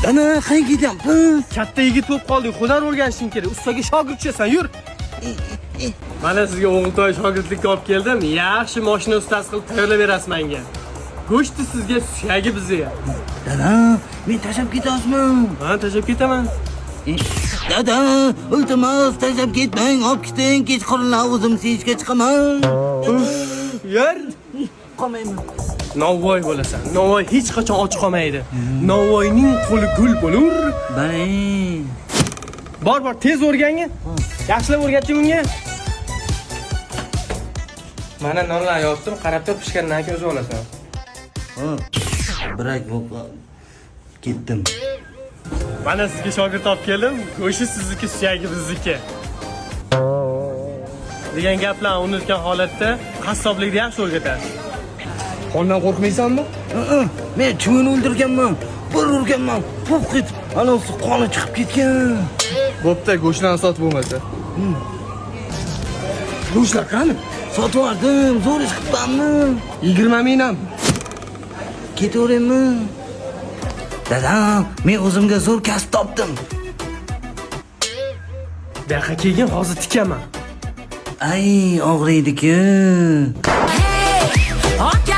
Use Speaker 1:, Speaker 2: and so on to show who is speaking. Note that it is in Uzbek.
Speaker 1: Ana, qayerga ketyapmiz?
Speaker 2: Katta yigit bo'lib qolding, hunar o'rganishing kerak. Ustaga shogird chiqasan, yur. Mana sizga o'g'iltoy shogirdlikka olib keldim. Yaxshi mashina ustasi qilib tayyorlab berasiz menga. Go'shti sizga, suyagi bizga.
Speaker 1: Dada, men tashlab ketasizmi?
Speaker 2: Ha, tashlab ketaman.
Speaker 1: Dada, iltimos tashlab ketmang, olib keting, kechqurunlar o'zim seyishga chiqaman.
Speaker 2: Yur.
Speaker 1: Qolmayman.
Speaker 2: Novvoy bo'lasan. Novvoy hech qachon och qolmaydi. Novvoyning qo'li gul bo'lur.
Speaker 1: Bang.
Speaker 2: Bor, tez o'rgangin. Yaxshilab o'rgating unga. Mana nonlar yopdim, qarab tur, pishgandan keyin o'zing olasan.
Speaker 1: Birak ketdim.
Speaker 2: Mana sizga shogird olib keldim. Go'shi sizniki, suyagi bizniki. degan gaplarni unutgan holatda qassoblikni yaxshi o'rgatasiz.
Speaker 3: Qondan qo'rqmaysanmi?
Speaker 1: Men chuvini o'ldirganman, bir urganman, puf ketib, anasi qoni chiqib ketgan.
Speaker 3: Bo'pti, go'shtlarni sotib bo'lmasa.
Speaker 1: Go'shtlar qani? Sotib yubordim, zo'r ish qilibmanmi?
Speaker 3: 20 mingdan.
Speaker 1: Ketaveraymi? Dadam, men o'zimga zo'r kasb topdim.
Speaker 2: Bu yoqqa kelgin, hozir tikaman.
Speaker 1: Ay, og'riydi-ku.
Speaker 4: Hey,